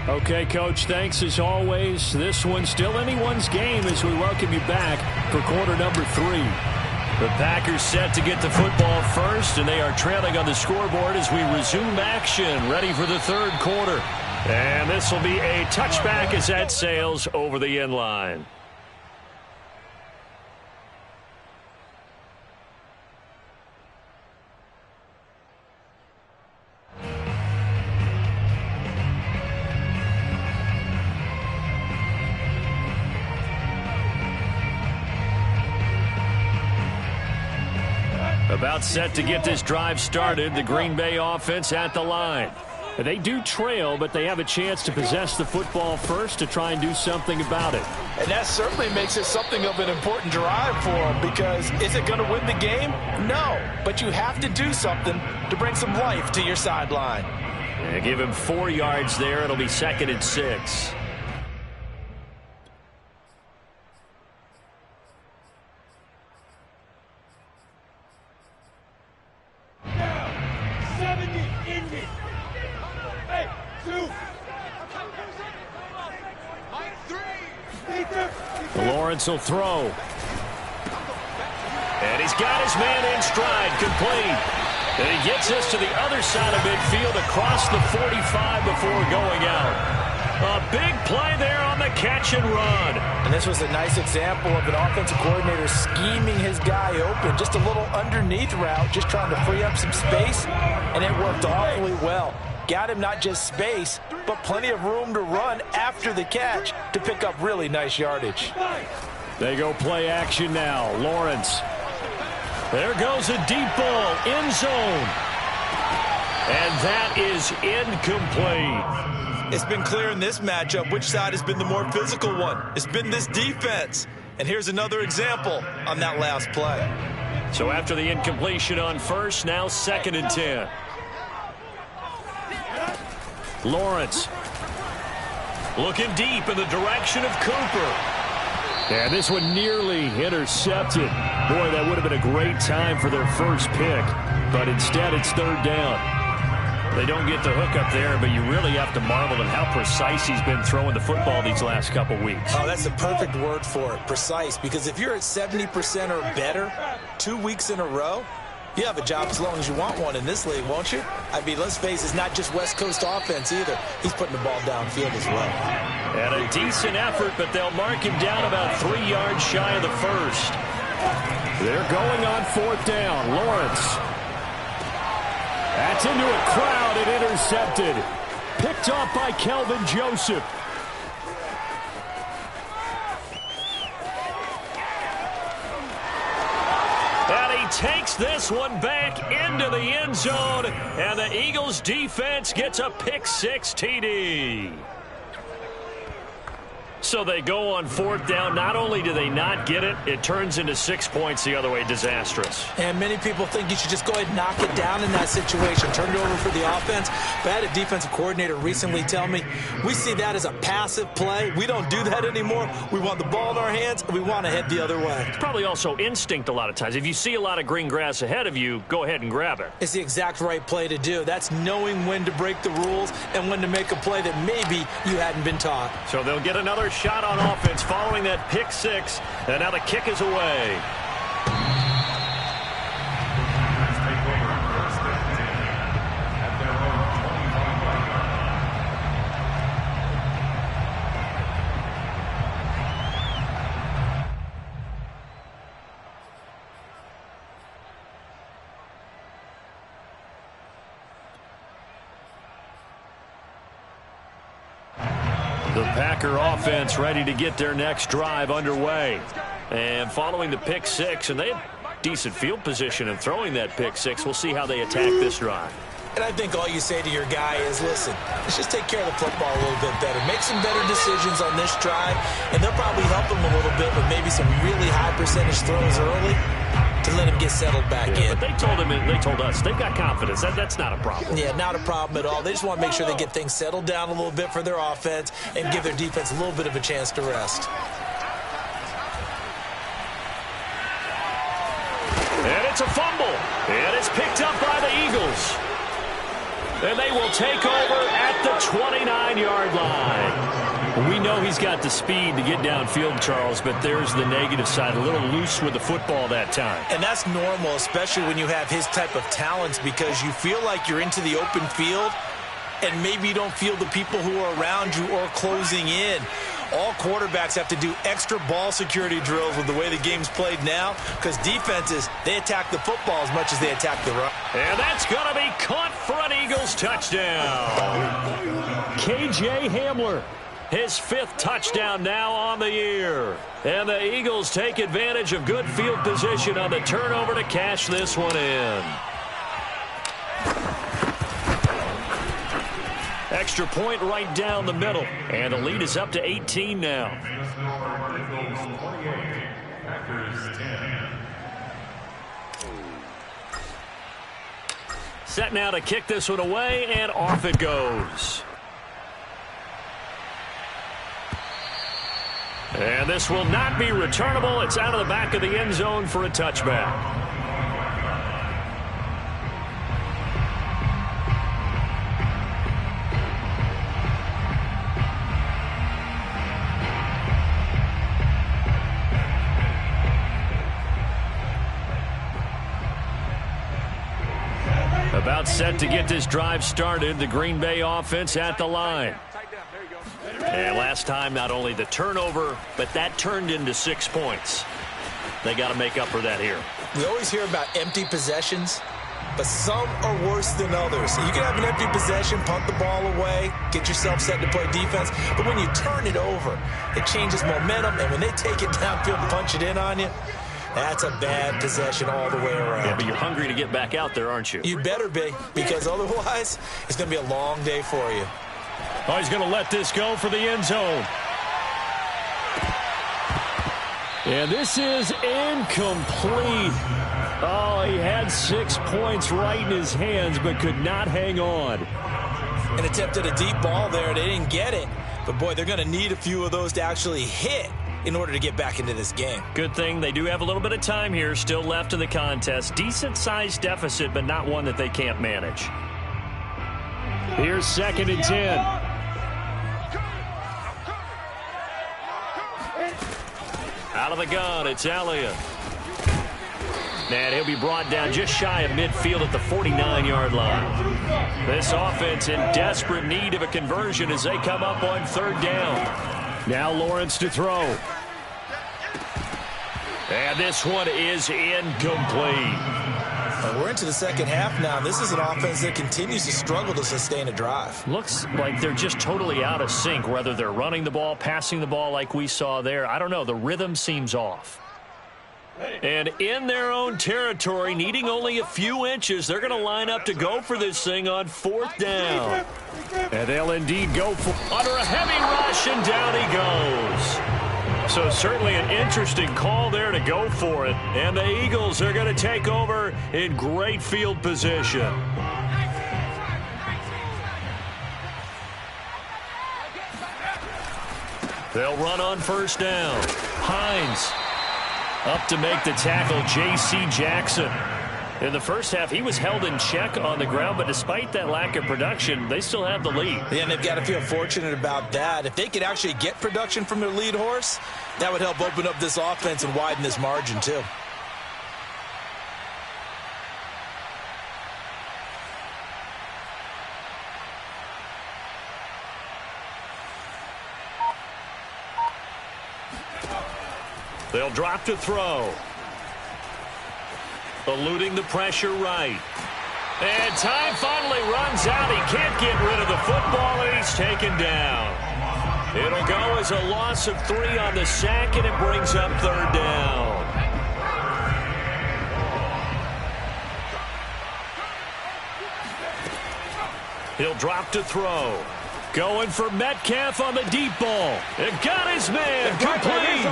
Okay, Coach, thanks as always. This one's still anyone's game as we welcome you back for quarter number 3. The Packers set to get the football first, and they are trailing on the scoreboard as we resume action, ready for the third quarter. And this will be a touchback as that sails over the end line. About set to get this drive started, the Green Bay offense at the line. They do trail, but they have a chance to possess the football first to try and do something about it. And that certainly makes it something of an important drive for them, because is it going to win the game? No, but you have to do something to bring some life to your sideline. Yeah, give him 4 yards there. It'll be 2nd and 6. Lawrence will throw. And he's got his man in stride, complete. And he gets this to the other side of midfield across the 45 before going out. A big play there on the catch and run. And this was a nice example of an offensive coordinator scheming his guy open. Just a little underneath route, just trying to free up some space, and it worked awfully well. Got him not just space, but plenty of room to run after the catch to pick up really nice yardage. They go play action now. Lawrence. There goes a deep ball, end zone. And that is incomplete. It's been clear in this matchup which side has been the more physical one. It's been this defense. And here's another example on that last play. So after the incompletion on first, now 2nd and 10. Lawrence. Looking deep in the direction of Cooper. Yeah, this one nearly intercepted. Boy, that would have been a great time for their first pick. But instead, it's 3rd down. They don't get the hook up there, but you really have to marvel at how precise he's been throwing the football these last couple weeks. Oh, that's the perfect word for it, precise. Because if you're at 70% or better 2 weeks in a row, you have a job as long as you want one in this league, won't you? I mean, let's face it, it's not just West Coast offense either. He's putting the ball downfield as well. And a decent effort, but they'll mark him down about 3 yards shy of the first. They're going on 4th down. Lawrence. That's into a crowd and intercepted. Picked off by Kelvin Joseph. And he takes this one back into the end zone, and the Eagles defense gets a pick-6 TD. So they go on 4th down. Not only do they not get it, it turns into 6 points the other way. Disastrous. And many people think you should just go ahead and knock it down in that situation. Turn it over for the offense. But I had a defensive coordinator recently tell me, we see that as a passive play. We don't do that anymore. We want the ball in our hands, and we want to head the other way. It's probably also instinct a lot of times. If you see a lot of green grass ahead of you, go ahead and grab it. It's the exact right play to do. That's knowing when to break the rules and when to make a play that maybe you hadn't been taught. So they'll get another shot on offense following that pick-6, and now the kick is away. The Packer offense ready to get their next drive underway. And following the pick-6, and they had decent field position in throwing that pick-6. We'll see how they attack this drive. And I think all you say to your guy is, listen, let's just take care of the football a little bit better. Make some better decisions on this drive, and they'll probably help him a little bit with maybe some really high percentage throws early to let him get settled back in. But they told him, and they told us, they've got confidence. That's not a problem. Yeah, not a problem at all. They just want to make sure they get things settled down a little bit for their offense and give their defense a little bit of a chance to rest. And it's a fumble. And it's picked up by the Eagles. And they will take over at the 29-yard line. We know he's got the speed to get downfield, Charles, but there's the negative side. A little loose with the football that time. And that's normal, especially when you have his type of talents, because you feel like you're into the open field and maybe you don't feel the people who are around you or closing in. All quarterbacks have to do extra ball security drills with the way the game's played now, because defenses, they attack the football as much as they attack the run. And that's going to be caught for an Eagles touchdown. K.J. Hamler, his 5th touchdown now on the year. And the Eagles take advantage of good field position on the turnover to cash this one in. Extra point right down the middle. And the lead is up to 18 now. Set now to kick this one away, and off it goes. And this will not be returnable. It's out of the back of the end zone for a touchback. About set to get this drive started. The Green Bay offense at the line. And last time, not only the turnover, but that turned into 6 points. They got to make up for that here. We always hear about empty possessions, but some are worse than others. You can have an empty possession, punt the ball away, get yourself set to play defense, but when you turn it over, it changes momentum, and when they take it downfield and punch it in on you, that's a bad possession all the way around. Yeah, but you're hungry to get back out there, aren't you? You better be, because otherwise, it's going to be a long day for you. Oh, he's going to let this go for the end zone. And this is incomplete. Oh, he had 6 points right in his hands, but could not hang on. And attempted a deep ball there. They didn't get it. But, boy, they're going to need a few of those to actually hit in order to get back into this game. Good thing they do have a little bit of time here still left in the contest. Decent-sized deficit, but not one that they can't manage. Here's 2nd and 10. Out of the gun, it's Elliott. And he'll be brought down just shy of midfield at the 49-yard line. This offense in desperate need of a conversion as they come up on 3rd down. Now Lawrence to throw. And this one is incomplete. We're into the second half now. This is an offense that continues to struggle to sustain a drive. Looks like they're just totally out of sync, whether they're running the ball, passing the ball like we saw there. I don't know. The rhythm seems off. And in their own territory, needing only a few inches, they're going to line up to go for this thing on 4th down. And they'll indeed go for under a heavy rush, and down he goes. So certainly an interesting call there to go for it. And the Eagles are going to take over in great field position. They'll run on 1st down. Hines up to make the tackle, J.C. Jackson. In the first half, he was held in check on the ground, but despite that lack of production, they still have the lead. Yeah, and they've got to feel fortunate about that. If they could actually get production from their lead horse, that would help open up this offense and widen this margin, too. They'll drop to throw. Eluding the pressure right. And time finally runs out. He can't get rid of the football, and he's taken down. It'll go as a loss of 3 on the sack, and it brings up 3rd down. He'll drop to throw. Going for Metcalf on the deep ball. It got his man. Complete.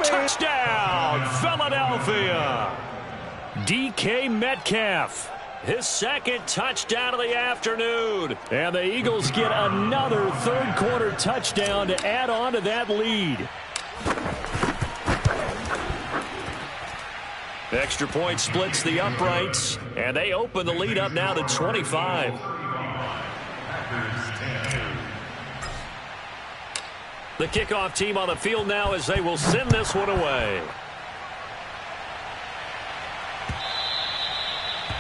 Touchdown, Philadelphia. DK Metcalf, his 2nd touchdown of the afternoon. And the Eagles get another 3rd quarter touchdown to add on to that lead. Extra point splits the uprights, and they open the lead up now to 25. The kickoff team on the field now as they will send this one away.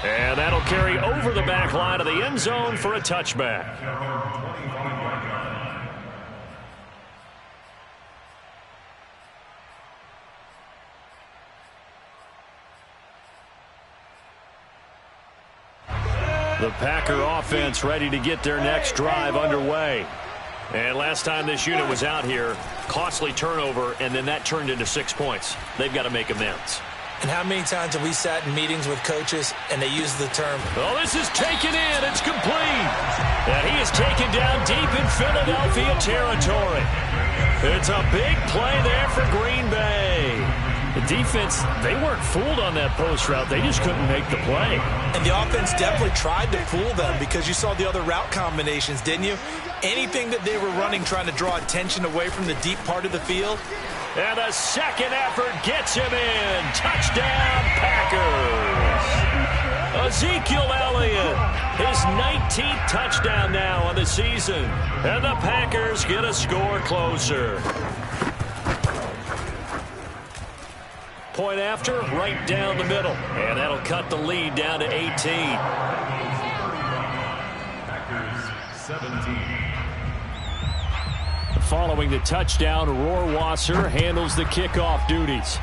And that'll carry over the back line of the end zone for a touchback. The Packer offense ready to get their next drive underway. And last time this unit was out here, costly turnover, and then that turned into 6 points. They've got to make amends. And how many times have we sat in meetings with coaches and they use the term, oh, this is taken in. It's complete. And he is taken down deep in Philadelphia territory. It's a big play there for Green Bay. The defense, they weren't fooled on that post route. They just couldn't make the play. And the offense definitely tried to fool them because you saw the other route combinations, didn't you? Anything that they were running trying to draw attention away from the deep part of the field. And the second effort gets him in. Touchdown, Packers. Ezekiel Elliott, his 19th touchdown now on the season. And the Packers get a score closer. Point after, right down the middle. And that'll cut the lead down to 18. Packers 17. Following the touchdown, Rohrwasser handles the kickoff duties.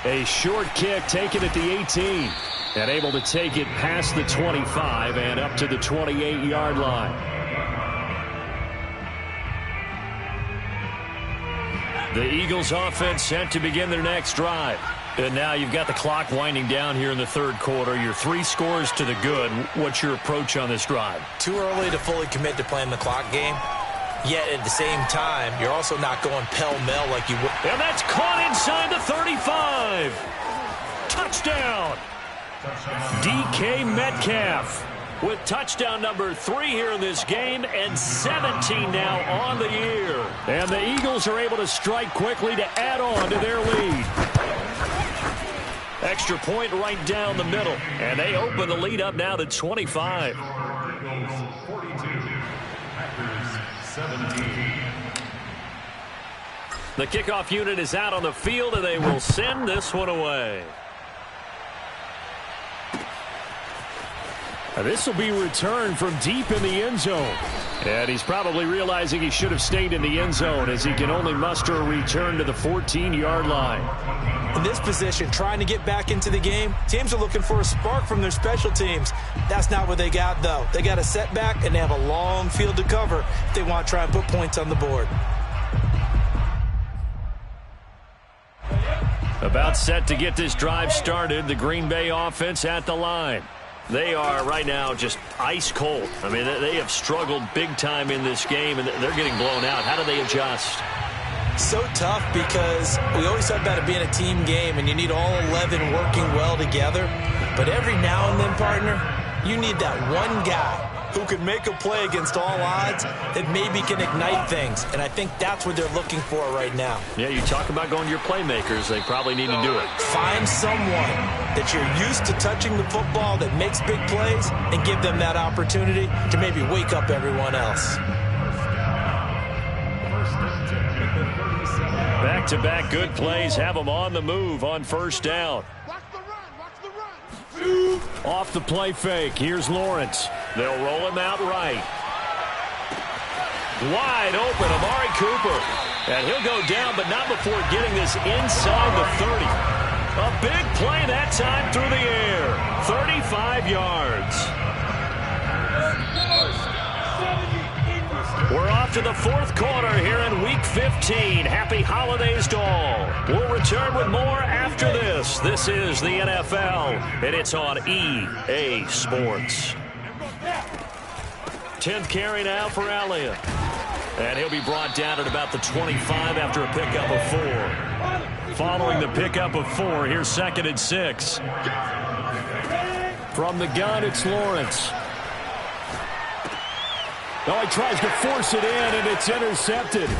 A short kick taken at the 18. And able to take it past the 25 and up to the 28-yard line. The Eagles offense set to begin their next drive. And now you've got the clock winding down here in the third quarter. You're 3 scores to the good. What's your approach on this drive? Too early to fully commit to playing the clock game. Yet at the same time, you're also not going pell-mell like you would. And that's caught inside the 35. Touchdown. DK Metcalf with touchdown number 3 here in this game and 17 now on the year. And the Eagles are able to strike quickly to add on to their lead. Extra point right down the middle. And they open the lead up now to 25. Eagles 42. Packers 17. The kickoff unit is out on the field, and they will send this one away. This will be returned from deep in the end zone. And he's probably realizing he should have stayed in the end zone as he can only muster a return to the 14-yard line. In this position, trying to get back into the game, teams are looking for a spark from their special teams. That's not what they got, though. They got a setback, and they have a long field to cover if they want to try and put points on the board. About set to get this drive started, the Green Bay offense at the line. They are right now just ice cold. I mean, they have struggled big time in this game, and they're getting blown out. How do they adjust? So tough because we always talk about it being a team game, and you need all 11 working well together. But every now and then, partner, you need that one guy who can make a play against all odds that maybe can ignite things. And I think that's what they're looking for right now. Yeah, you talk about going to your playmakers. They probably need to do it. Find someone that you're used to touching the football that makes big plays and give them that opportunity to maybe wake up everyone else. Back-to-back good plays have them on the move on first down. Off the play fake, here's Lawrence. They'll roll him out right. Wide open, Amari Cooper. And he'll go down, but not before getting this inside the 30. A big play that time through the air. 35 yards. We're off to the fourth quarter here in Week 15. Happy holidays to all. We'll return with more after this. This is the NFL, and it's on EA Sports. 10th carry now for Elliott. And he'll be brought down at about the 25 after a pickup of 4. Following the pickup of 4, here's 2nd and 6. From the gun, it's Lawrence. Oh, he tries to force it in, and it's intercepted.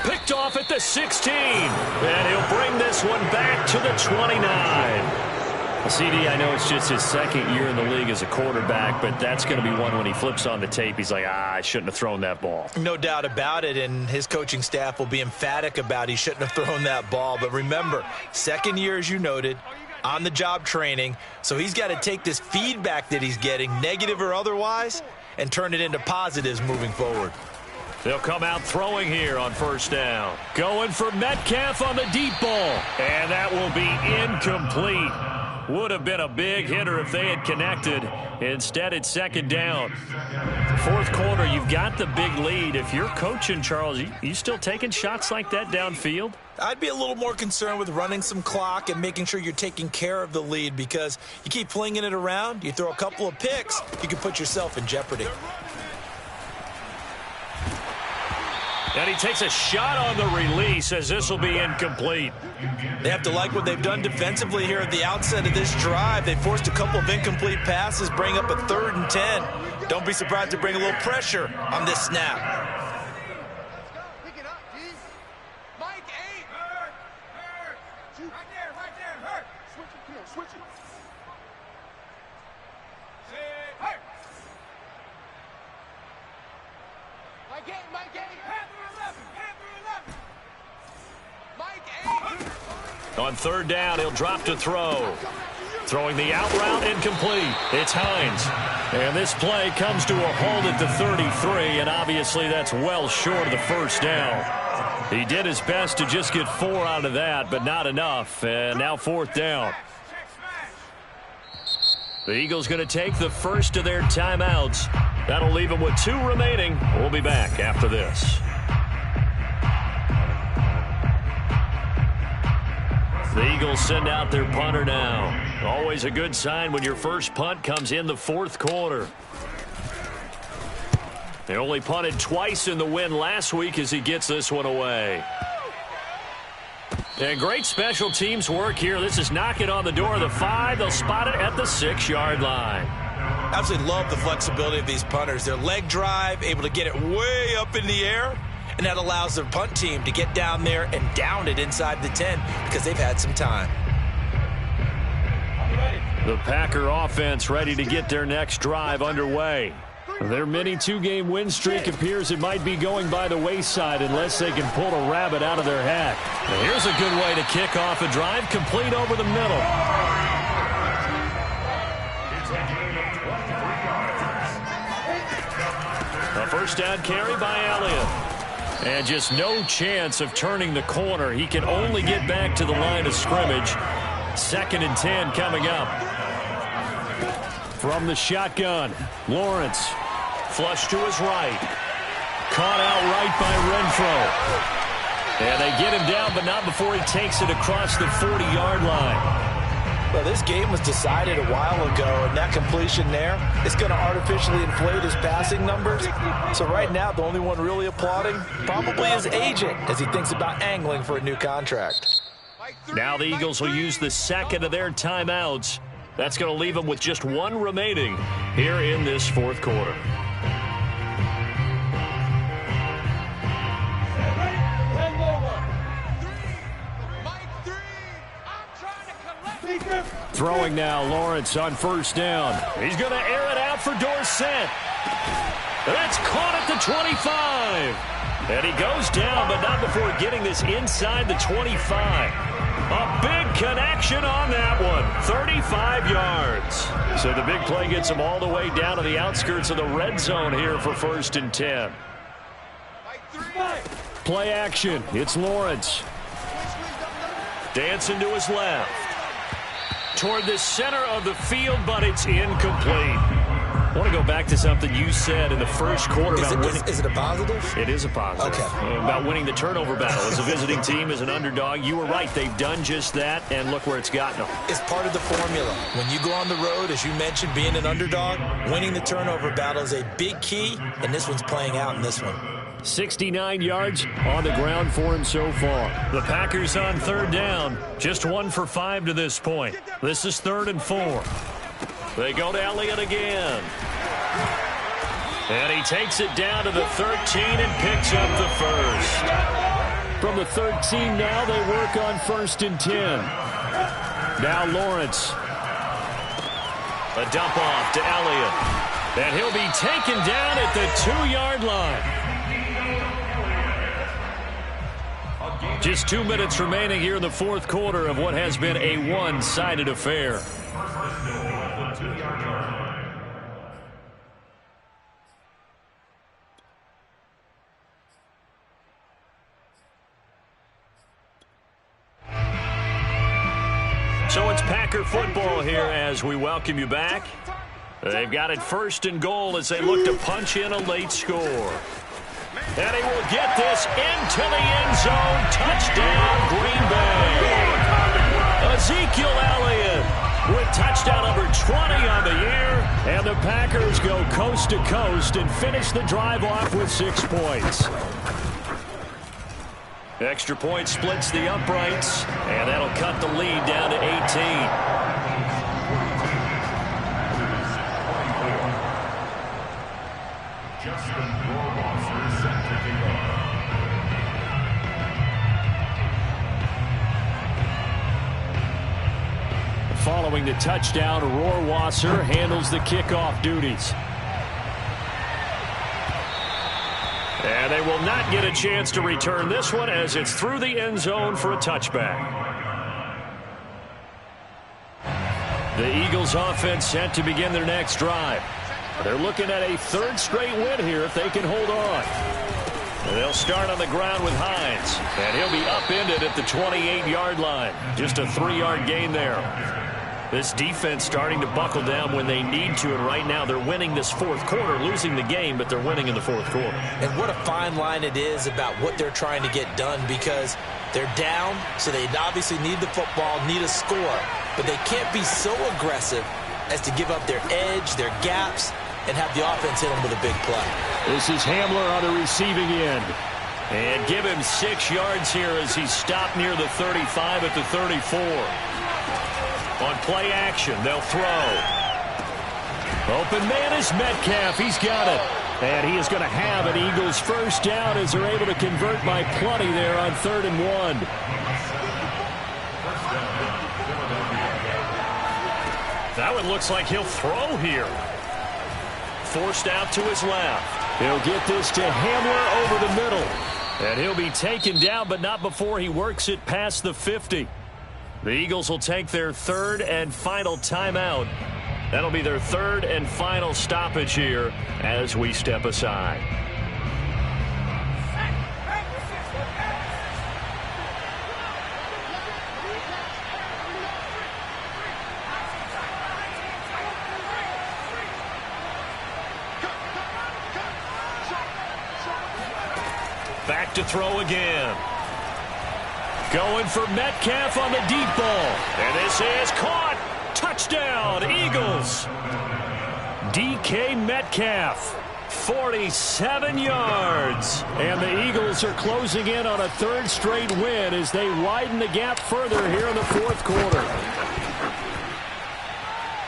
Picked off at the 16. And he'll bring this one back to the 29. CD, I know it's just his second year in the league as a quarterback, but that's going to be one when he flips on the tape. He's like, I shouldn't have thrown that ball. No doubt about it, and his coaching staff will be emphatic about he shouldn't have thrown that ball. But remember, second year, as you noted, on-the-job training, so he's got to take this feedback that he's getting, negative or otherwise, and turn it into positives moving forward. They'll come out throwing here on first down. Going for Metcalf on the deep ball, and that will be incomplete. Would have been a big hitter if they had connected. Instead, it's second down. Fourth quarter, you've got the big lead. If you're coaching, Charles, you still taking shots like that downfield? I'd be a little more concerned with running some clock and making sure you're taking care of the lead, because you keep flinging it around, you throw a couple of picks, you can put yourself in jeopardy. And he takes a shot on the release as this will be incomplete. They have to like what they've done defensively here at the outset of this drive. They forced a couple of incomplete passes, bring up a 3rd and 10. Don't be surprised to bring a little pressure on this snap. Pick it up, D. Mike 8. Hurt. Right there. Hurt. Switch it. Come on, switch it. Hurt. Mike 8. On third down, he'll drop to throw. Throwing the out route, incomplete. It's Hines. And this play comes to a halt at the 33, and obviously that's well short of the first down. He did his best to just get 4 out of that, but not enough. And now fourth down. The Eagles going to take the first of their timeouts. That'll leave them with 2 remaining. We'll be back after this. The Eagles send out their punter now. Always a good sign when your first punt comes in the fourth quarter. They only punted twice in the win last week as he gets this one away. And great special teams work here. This is knocking on the door of the 5. They'll spot it at the 6-yard line. Absolutely love the flexibility of these punters. Their leg drive, able to get it way up in the air. And that allows their punt team to get down there and down it inside the 10 because they've had some time. The Packer offense ready to get their next drive underway. Their mini 2-game win streak appears it might be going by the wayside unless they can pull a rabbit out of their hat. Now here's a good way to kick off a drive, complete over the middle. A first down carry by Elliott. And just no chance of turning the corner. He can only get back to the line of scrimmage. 2nd and 10 coming up. From the shotgun, Lawrence. Flush to his right. Caught out right by Renfro. And they get him down, but not before he takes it across the 40-yard line. Well, this game was decided a while ago, and that completion there is going to artificially inflate his passing numbers. So right now, the only one really applauding probably his agent as he thinks about angling for a new contract. Now the Eagles will use the second of their timeouts. That's going to leave them with just 1 remaining here in this fourth quarter. Throwing now, Lawrence on first down. He's going to air it out for Dorsett. That's caught at the 25. And he goes down, but not before getting this inside the 25. A big connection on that one. 35 yards. So the big play gets him all the way down to the outskirts of the red zone here for 1st and 10. Play action. It's Lawrence. Dancing to his left. Toward the center of the field, but it's incomplete. I want to go back to something you said in the first quarter about winning. Is it a positive? It is a positive. Okay. About winning the turnover battle. As a visiting team, as an underdog, you were right. They've done just that, and look where it's gotten them. It's part of the formula. When you go on the road, as you mentioned, being an underdog, winning the turnover battle is a big key, and this one's playing out in this one. 69 yards on the ground for him so far. The Packers on third down. Just 1 for 5 to this point. This is 3rd and 4. They go to Elliott again. And he takes it down to the 13 and picks up the first. From the 13 now, they work on 1st and 10. Now Lawrence. A dump off to Elliott. And he'll be taken down at the 2-yard line. Just 2 minutes remaining here in the fourth quarter of what has been a one-sided affair. So it's Packer football here as we welcome you back. They've got it 1st and goal as they look to punch in a late score. And he will get this into the end zone. Touchdown, Green Bay. Ezekiel Elliott with touchdown number 20 on the year. And the Packers go coast to coast and finish the drive off with 6 points. Extra point splits the uprights, and that'll cut the lead down to 18. Following the touchdown, Rohrwasser handles the kickoff duties. And they will not get a chance to return this one as it's through the end zone for a touchback. The Eagles offense set to begin their next drive. They're looking at a 3rd straight win here if they can hold on. And they'll start on the ground with Hines. And he'll be upended at the 28-yard line. Just a 3-yard gain there. This defense starting to buckle down when they need to, and right now they're winning this fourth quarter, losing the game, but they're winning in the fourth quarter. And what a fine line it is about what they're trying to get done, because they're down, so they obviously need the football, need a score, but they can't be so aggressive as to give up their edge, their gaps, and have the offense hit them with a big play. This is Hamler on the receiving end. And give him 6 yards here as he's stopped near the 35 at the 34. On play action, they'll throw. Open man is Metcalf. He's got it. And he is going to have an Eagles first down as they're able to convert by plenty there on 3rd and 1. That one looks like he'll throw here. Forced out to his left. He'll get this to Hamler over the middle. And he'll be taken down, but not before he works it past the 50. The Eagles will take their 3rd and final timeout. That'll be their 3rd and final stoppage here as we step aside. Back to throw again. Going for Metcalf on the deep ball. And this is caught. Touchdown, Eagles. DK Metcalf, 47 yards. And the Eagles are closing in on a 3rd straight win as they widen the gap further here in the fourth quarter.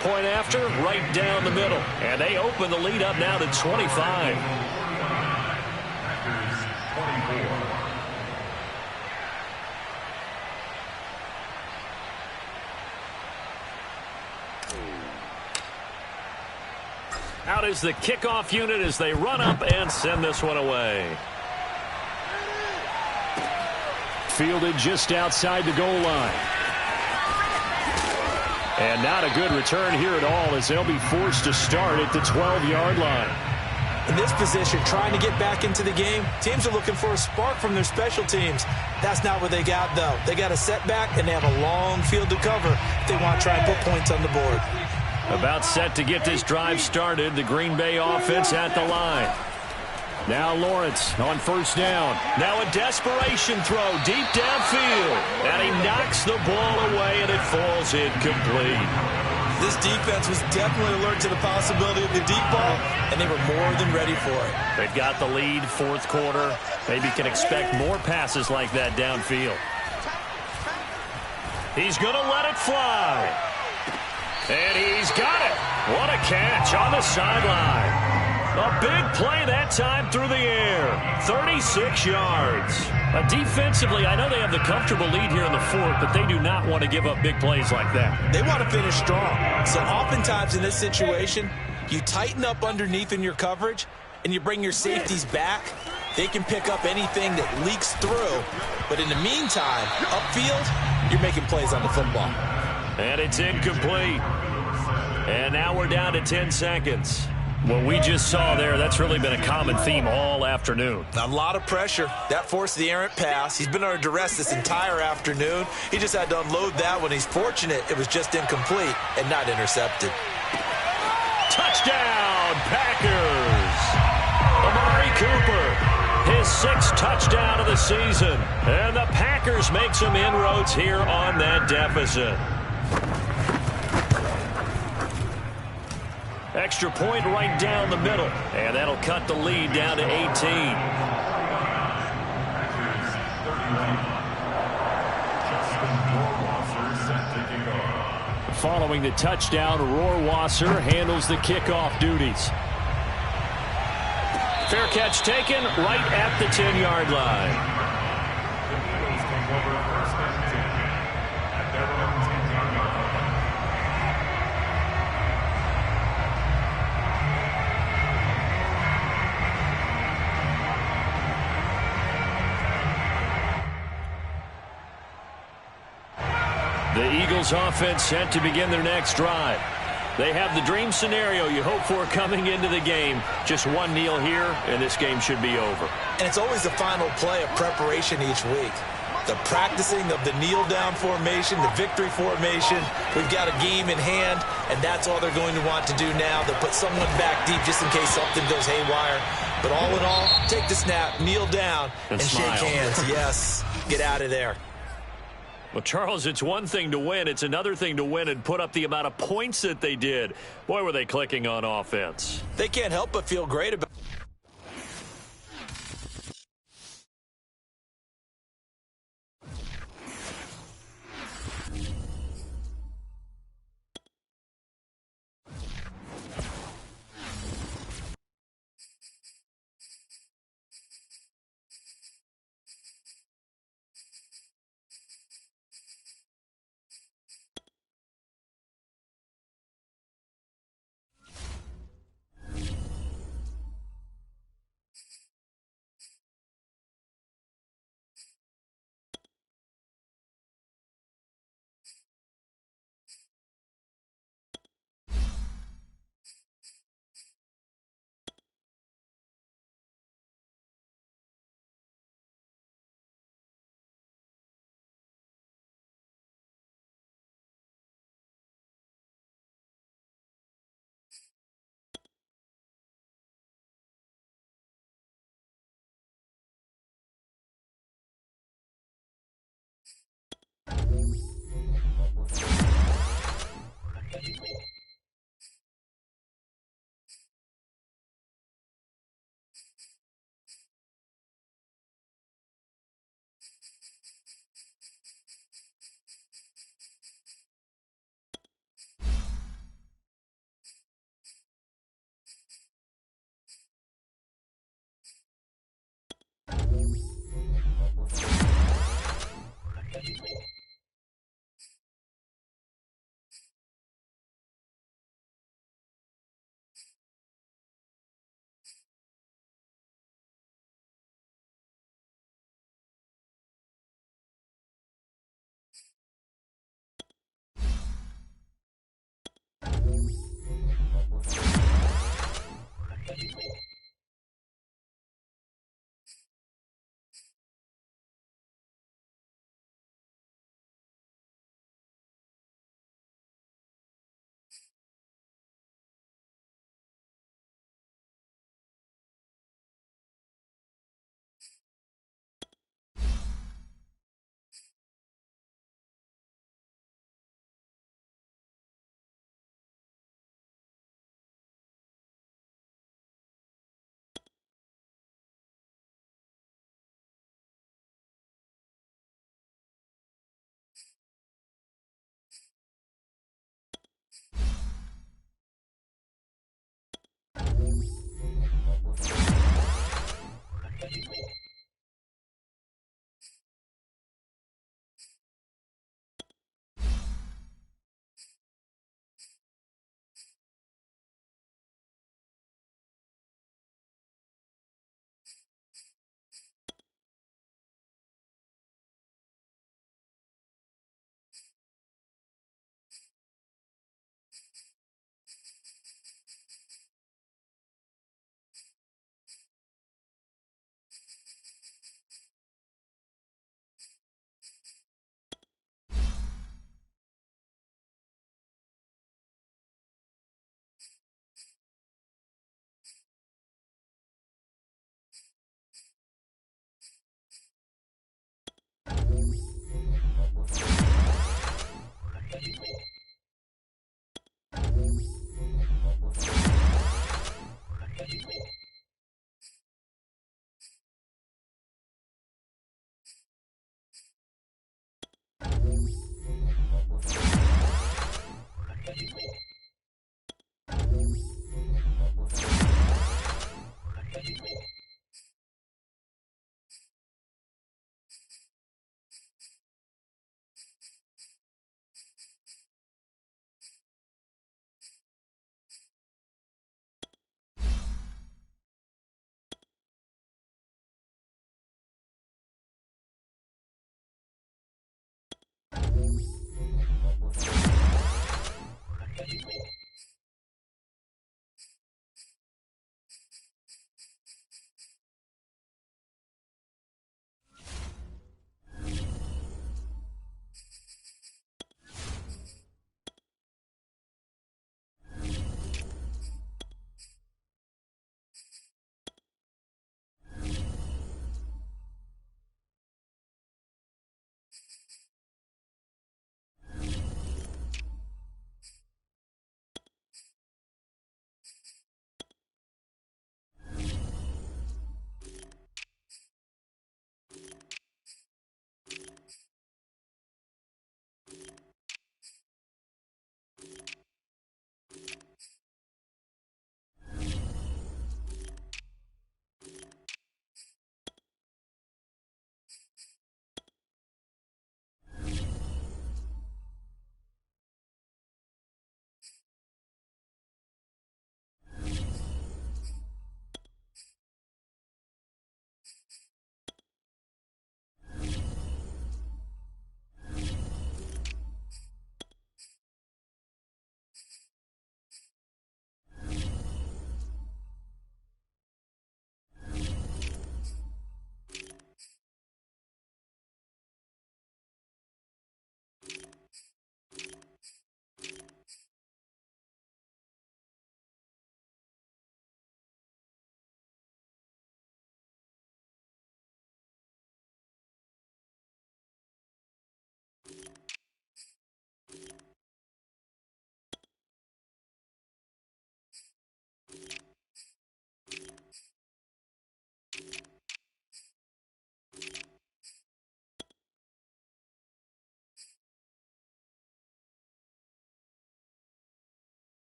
Point after, right down the middle. And they open the lead up now to 25. Out is the kickoff unit as they run up and send this one away. Fielded just outside the goal line. And not a good return here at all as they'll be forced to start at the 12-yard line. In this position, trying to get back into the game, teams are looking for a spark from their special teams. That's not what they got, though. They got a setback, and they have a long field to cover if they want to try and put points on the board. About set to get this drive started, the Green Bay offense at the line. Now Lawrence on first down. Now a desperation throw deep downfield. And he knocks the ball away, and it falls incomplete. This defense was definitely alert to the possibility of the deep ball, and they were more than ready for it. They've got the lead, fourth quarter. Maybe can expect more passes like that downfield. He's going to let it fly. And he's got it. What a catch on the sideline. A big play that time through the air. 36 yards. Defensively, I know they have the comfortable lead here in the fourth, but they do not want to give up big plays like that. They want to finish strong. So oftentimes in this situation, you tighten up underneath in your coverage, and you bring your safeties back. They can pick up anything that leaks through. But in the meantime, upfield, you're making plays on the football. And it's incomplete. And now we're down to 10 seconds. What we just saw there, that's really been a common theme all afternoon. A lot of pressure. That forced the errant pass. He's been under duress this entire afternoon. He just had to unload that one. He's fortunate it was just incomplete and not intercepted. Touchdown, Packers! Amari Cooper, his 6th touchdown of the season. And the Packers make some inroads here on that deficit. Extra point right down the middle. And that'll cut the lead down to 18. Following the touchdown, Rohrwasser handles the kickoff duties. Fair catch taken right at the 10-yard line. The Eagles offense set to begin their next drive. They have the dream scenario you hope for coming into the game. Just one kneel here, and this game should be over. And it's always the final play of preparation each week. The practicing of the kneel-down formation, the victory formation. We've got a game in hand, and that's all they're going to want to do now. They'll put someone back deep just in case something goes haywire. But all in all, take the snap, kneel down, and shake hands. Yes, get out of there. Well, Charles, it's one thing to win. It's another thing to win and put up the amount of points that they did. Boy, were they clicking on offense. They can't help but feel great about it.